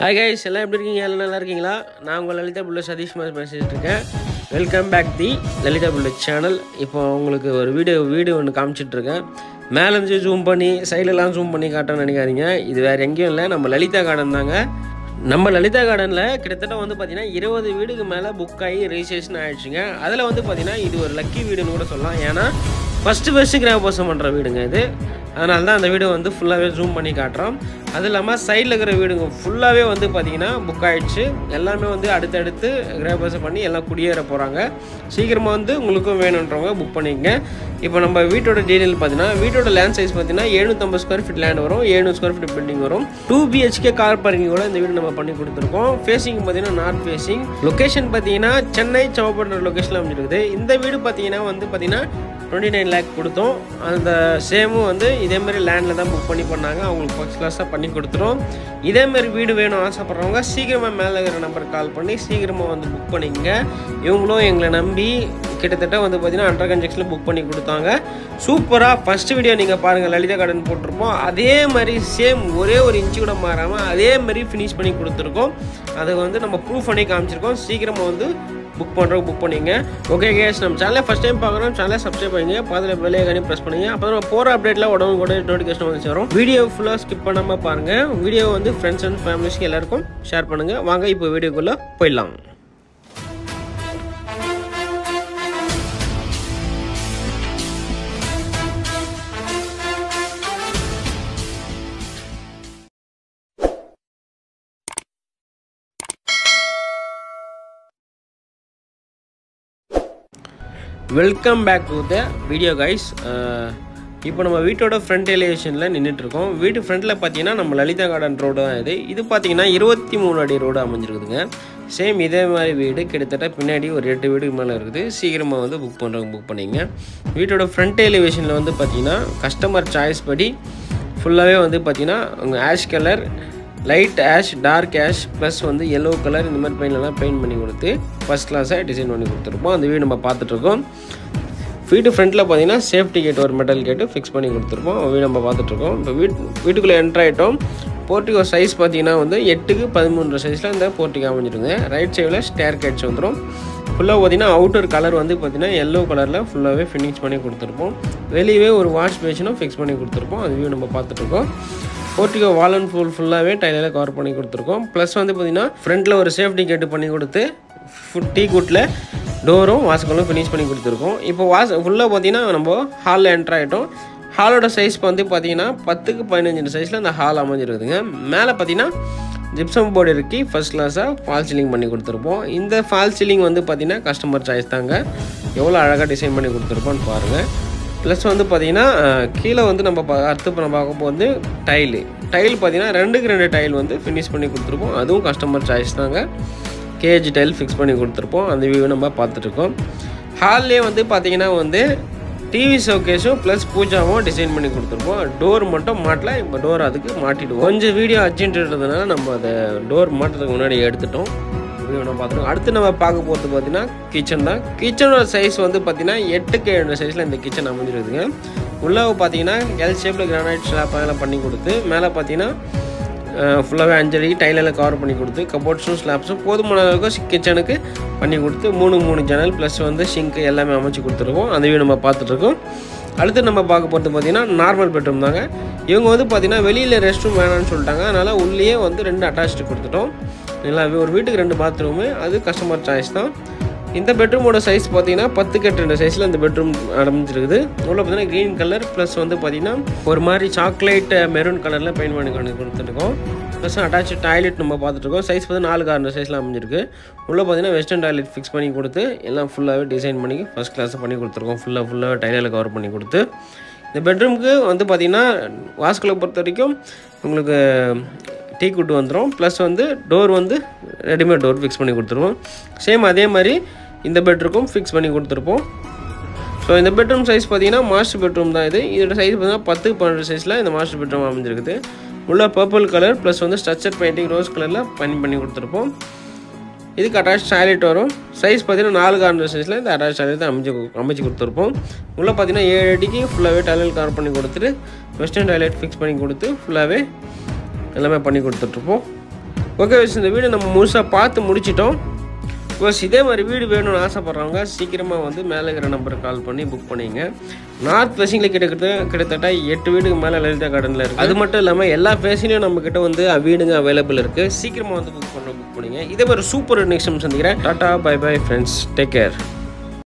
Hi guys, எல்லாம் எப்படி இருக்கீங்க? எல்லாம் நல்லா இருக்கீங்களா? நான் உங்கள் லலிதா புல்ல சதீஷ் மாதிரி பேசிட்டு இருக்கேன். வெல்கம் பேக் தி லலிதா புல்ல சேனல். இப்போ உங்களுக்கு ஒரு வீடியோ ஒன்று காமிச்சிட்டு இருக்கேன். மேலே இருந்து ஜூம் பண்ணி சைடெல்லாம் ஜூம் பண்ணி காட்டணும்னு நினைக்காதீங்க. இது வேறு எங்கேயும் இல்லை, நம்ம லலிதா கார்டன் தாங்க. நம்ம லலிதா கார்டனில் கிட்டத்தட்ட வந்து பார்த்தீங்கன்னா 20 வீடுக்கு மேலே புக் ஆகி ரெஜிஸ்ட்ரேஷன் ஆகிடுச்சுங்க. அதில் வந்து பார்த்தீங்கன்னா இது ஒரு லக்கி வீடுன்னு கூட சொல்லலாம். ஏன்னா ஃபஸ்ட்டு கிராமவாசம் பண்ணுற வீடுங்க இது. அதனால தான் அந்த வீடு வந்து ஃபுல்லாகவே ஜூம் பண்ணி காட்டுறோம். அது இல்லாமல் சைடில் இருக்கிற வீடுங்க ஃபுல்லாகவே வந்து பார்த்திங்கன்னா புக் ஆகிடுச்சு. எல்லாமே வந்து அடுத்தடுத்து கிராமவாசம் பண்ணி எல்லாம் குடியேற போகிறாங்க. சீக்கிரமாக வந்து உங்களுக்கும் வேணுன்றவங்க புக் பண்ணிக்கங்க. இப்போ நம்ம வீட்டோட டீட்டெயில் பார்த்தீங்கன்னா வீட்டோட லேண்ட் சைஸ் பார்த்தீங்கன்னா 750 ஸ்கொயர் ஃபீட் லேண்ட் வரும், 700 ஸ்கொயர் ஃபீட் பில்டிங் வரும். 2 BHK கார் பார்க்கிங் கூட இந்த வீடு நம்ம பண்ணி கொடுத்துருக்கோம். ஃபேஸிங் பார்த்தீங்கன்னா நார்த் ஃபேஸிங். லொக்கேஷன் பார்த்தீங்கன்னா சென்னை சவப்பட்ட லொக்கேஷனில் அமைஞ்சிருக்குது. இந்த வீடு பார்த்தீங்கன்னா 29 லேக் கொடுத்தோம். அந்த சேமும் வந்து இதேமாரி லேண்டில் தான் புக் பண்ணாங்க. அவங்களுக்கு ஃபர்ஸ்ட் கிளாஸாக பண்ணி கொடுத்துரும். இதேமாரி வீடு வேணும் ஆசைப்பட்றவங்க சீக்கிரமாக மேலே இருக்கிற நம்பருக்கு கால் பண்ணி சீக்கிரமாக வந்து புக் பண்ணிக்கங்க. இவங்களும் எங்களை நம்பி கிட்டத்தட்ட வந்து பார்த்தீங்கன்னா 100 கன்ஜெக்ஷனில் புக் பண்ணி கொடுத்தாங்க. சூப்பராக ஃபஸ்ட்டு வீடியோ நீங்கள் பாருங்கள், லலிதா கார்டன் போட்டிருப்போம். அதே மாதிரி சேம் ஒரே ஒரு இன்ச்சு கூட மாறாமல் அதே மாதிரி ஃபினிஷ் பண்ணி கொடுத்துருக்கோம். அதை வந்து நம்ம ப்ரூஃப் பண்ணி காமிச்சிருக்கோம். சீக்கிரமாக வந்து புக் பண்ணிங்க. ஓகே கேஸ், நம்ம சேனலை ஃபஸ்ட் டைம் பார்க்குறோம், சேனலை சப்ஸ்கிரைப் பண்ணுங்க, பக்கத்தில் பெல் ஐகானையும் ப்ரெஸ் பண்ணுங்க. அப்போ நம்ம போகிற அப்டேட்டில் உடனே நோட்டிஃபிகேஷன் வந்து வரும். வீடியோ ஃபுல்லாக ஸ்கிப் பண்ணாமல் பாருங்கள். வீடியோ வந்து ஃப்ரெண்ட்ஸ் அண்ட் ஃபேமிலிஸ்க்கு எல்லாருக்கும் ஷேர் பண்ணுங்கள். வாங்க இப்போ வீடியோக்குள்ளே போயிடலாம். Welcome back to the video guys. இப்போ நம்ம வீட்டோட ஃப்ரண்ட் எலிவேஷனில் நின்றுட்டுருக்கோம். வீட்டு ஃப்ரண்ட்டில் பார்த்தீங்கன்னா நம்ம லலிதா கார்டன் ரோடு தான் இது பார்த்தீங்கன்னா 23 அடி ரோடு அமைஞ்சிருக்குதுங்க. சேம் இதே மாதிரி வீடு கிட்டத்தட்ட பின்னாடி ஒரு 8 வீடுக்கு மேலே இருக்குது. சீக்கிரமாக வந்து புக் பண்ணிங்க. வீட்டோட ஃப்ரண்ட் எலிவேஷனில் வந்து பார்த்தீங்கன்னா கஸ்டமர் சாய்ஸ் படி ஃபுல்லாகவே வந்து பார்த்தீங்கன்னா உங்கள் ash colour, light ash, dark ash plus வந்து எல்லோ கலர் இந்த மாதிரி பெயிண்ட் பண்ணி கொடுத்து ஃபஸ்ட் கிளாஸாக டிசைன் பண்ணி கொடுத்துருப்போம். அந்த வீடு நம்ம பார்த்துட்ருக்கோம். வீட்டு ஃப்ரண்ட்டில் பார்த்தீங்கன்னா சேஃப்டி கேட், ஒரு மெட்டல் கேட்டு ஃபிக்ஸ் பண்ணி கொடுத்துருப்போம். வீடு நம்ம பார்த்துட்ருக்கோம். இப்போ வீட்டுக்குள்ளே என்ட்ரு ஆகிட்டோம். போர்ட்டிகோ சைஸ் பார்த்தீங்கன்னா வந்து 8க்கு 13 சைஸில் இந்த போர்ட்டிகோ அமைஞ்சிருங்க. ரைட் சைடில் ஸ்டேர் கேட்ஸ் வந்துடும். ஃபுல்லாக பார்த்தீங்கன்னா அவுட்டர் கலர் வந்து பார்த்தீங்கன்னா எல்லோ கலரில் ஃபுல்லாகவே ஃபினிஷ் பண்ணி கொடுத்துருப்போம். வெளியவே ஒரு வாஷ் பேஷனும் ஃபிக்ஸ் பண்ணி கொடுத்துருப்போம். அது வீடு நம்ம பார்த்துட்ருக்கோம். போர்ட்டிகோ வால் அண்ட் ஃபுல்லாகவே டைலில் கவர் பண்ணி கொடுத்துருக்கோம். ப்ளஸ் வந்து பார்த்திங்கன்னா ஃப்ரண்ட்டில் ஒரு சேஃப்டி கேட்டு பண்ணி கொடுத்து டீ குட்டில் டோரும் வாசங்களும் ஃபினிஷ் பண்ணி கொடுத்துருக்கோம். இப்போ ஃபுல்லாக பார்த்திங்கன்னா நம்ம ஹாலில் என்ட்ரு ஆகிட்டோம். ஹாலோட சைஸ் வந்து பார்த்திங்கன்னா 10க்கு 15 சைஸில் அந்த ஹால் அமைஞ்சிருக்குதுங்க. மேலே பார்த்திங்கன்னா ஜிப்சம் போர்டு இருக்கு. ஃபர்ஸ்ட் கிளாஸாக ஃபால் சீலிங் பண்ணி கொடுத்துருப்போம். இந்த ஃபால் சீலிங் வந்து பார்த்திங்கன்னா கஸ்டமர் சாய்ஸ் தாங்க. எவ்வளோ அழகாக டிசைன் பண்ணி கொடுத்துருப்போன்னு பாருங்கள். ப்ளஸ் வந்து பார்த்திங்கன்னா கீழே வந்து நம்ம பார்க்க போது டைல் பார்த்திங்கன்னா 2க்கு 2 டைல் வந்து ஃபினிஷ் பண்ணி கொடுத்துருப்போம். அதுவும் கஸ்டமர் சாய்ஸ் தாங்க. கேஜ் டைல் ஃபிக்ஸ் பண்ணி கொடுத்துருப்போம். அந்த வியூ நம்ம பார்த்துட்ருக்கோம். ஹால்லே வந்து பார்த்திங்கன்னா வந்து டிவி ஷோகேஸும் ப்ளஸ் பூஜாவும் டிசைன் பண்ணி கொடுத்துருப்போம். டோர் மட்டும் மாட்டல, இப்போ டோர் அதுக்கு மாட்டிடுவோம். கொஞ்சம் வீடியோ அர்ஜென்ட்ன்றதுனால நம்ம அதை டோர் மாட்டுறதுக்கு முன்னாடி எடுத்துட்டோம். பார்த்துருக்கோம். அடுத்து நம்ம பார்க்க போகிறது பார்த்தீங்கன்னா கிச்சன் தான். கிச்சனோட சைஸ் வந்து பார்த்தீங்கன்னா 8க்கு 7 சைஸில் இந்த கிச்சன் அமைஞ்சிருக்குதுங்க. உள்ளே பார்த்தீங்கன்னா எல் ஷேப்பில் கிரானைட் ஸ்லாப்பெல்லாம் பண்ணி கொடுத்து மேலே பார்த்தீங்கன்னா ஃபுல்லாகவே 5 அடி டைலில் கவர் பண்ணி கொடுத்து கபோர்ட்ஸும் ஸ்லாப்ஸும் போதுமான அளவுக்கு கிச்சனுக்கு பண்ணி கொடுத்து 3 ஜன்னல் ப்ளஸ் வந்து ஷிங்க்கு எல்லாமே அமைச்சு கொடுத்துருக்கோம். அந்த வீடு நம்ம பார்த்துட்ருக்கோம். அடுத்து நம்ம பார்க்க போகிறது பார்த்திங்கன்னா நார்மல் பெட்ரூம் தாங்க. இவங்க வந்து பார்த்திங்கன்னா வெளியில் ரெஸ்ட் ரூம் வேணான்னு சொல்லிட்டாங்க. அதனால் உள்ளே வந்து 2 அட்டாச்சு கொடுத்துட்டோம். இல்லை ஒரு வீட்டுக்கு 2 பாத்ரூமு, அது கஸ்டமர் சாய்ஸ் தான். இந்த பெட்ரூமோட சைஸ் பார்த்தீங்கன்னா 10க்கு 2 சைஸில் இந்த பெட்ரூம் அமைஞ்சிருக்குது. உள்ள பார்த்தீங்கன்னா க்ரீன் கலர் ப்ளஸ் வந்து பார்த்திங்கன்னா ஒரு மாதிரி சாக்லேட் மெரூன் கலரில் பெயிண்ட் பண்ணி கொடுத்துருக்கோம். ப்ளஸ் அட்டாச்சு டாய்லெட் நம்ம பார்த்துட்ருக்கோம். சைஸ் வந்து 4க்கு 6 சைஸில் அமைஞ்சிருக்கு. உள்ளே பார்த்தீங்கன்னா வெஸ்டர்ன் டாய்லெட் ஃபிக்ஸ் பண்ணி கொடுத்து எல்லாம் ஃபுல்லாகவே டிசைன் பண்ணி ஃபஸ்ட் கிளாஸாக பண்ணி கொடுத்துருக்கோம். ஃபுல்லாக டைலில் கவர் பண்ணி கொடுத்து இந்த பெட்ரூமுக்கு வந்து பார்த்திங்கன்னா வாஸ்குலை பொறுத்த வரைக்கும் உங்களுக்கு டீ குட்டு வந்துடும். ப்ளஸ் வந்து டோர் வந்து ரெடிமேட் டோர் ஃபிக்ஸ் பண்ணி கொடுத்துருவோம். சேம் அதே மாதிரி இந்த பெட்ரூமுக்கும் ஃபிக்ஸ் பண்ணி கொடுத்துருப்போம். ஸோ இந்த பெட்ரூம் சைஸ் பார்த்தீங்கன்னா மாஸ்டர் பெட்ரூம் தான் இது. இதோட சைஸ் பார்த்தீங்கன்னா 10க்கு 12 சைஸில் இந்த மாஸ்டர் பெட்ரூம் அமைஞ்சிருக்குது. உள்ள பர்பிள் கலர் ப்ளஸ் வந்து ஸ்ட்ரக்சர் பெயிண்டிங் ரோஸ் கலரில் பண்ணி கொடுத்துருப்போம். இதுக்கு அட்டாச் டாய்லெட் வரும். சைஸ் பார்த்தீங்கன்னா 4க்கு 6 சைஸில் இந்த அட்டாச் டாய்லெட் அமைச்சு கொடுத்துருப்போம். உள்ளே பார்த்தீங்கன்னா 7 அடிக்கு ஃபுல்லாகவே டாய்லெட் கவர் பண்ணி கொடுத்துட்டு வெஸ்டர்ன் டாய்லெட் ஃபிக்ஸ் பண்ணி கொடுத்து ஃபுல்லாகவே எல்லாமே பண்ணி கொடுத்துட்ருப்போம். ஓகே வச்சு இந்த வீடு நம்ம முழுசாக பார்த்து முடிச்சிட்டோம். பஸ் இதே மாதிரி வீடு வேணும்னு ஆசைப்பட்றவங்க சீக்கிரமாக வந்து மேலே இருக்கிற நம்பருக்கு கால் பண்ணி புக் பண்ணிங்க. நார்த் ஃபேஸிங்கில் கிட்டத்தட்ட 8 வீடுக்கு மேலே லலிதா கார்டனில் இருக்குது. அது மட்டும் இல்லாமல் எல்லா ஃபேஸிலையும் நம்மக்கிட்ட வந்து வீடுங்க அவைலபிள் இருக்குது. சீக்கிரமாக வந்து புக் பண்ணிங்க. இதே மாதிரி சூப்பர் நெக்ஸ்ட் டைம் சந்திக்கிறேன். டாட்டா bye bye friends, take care.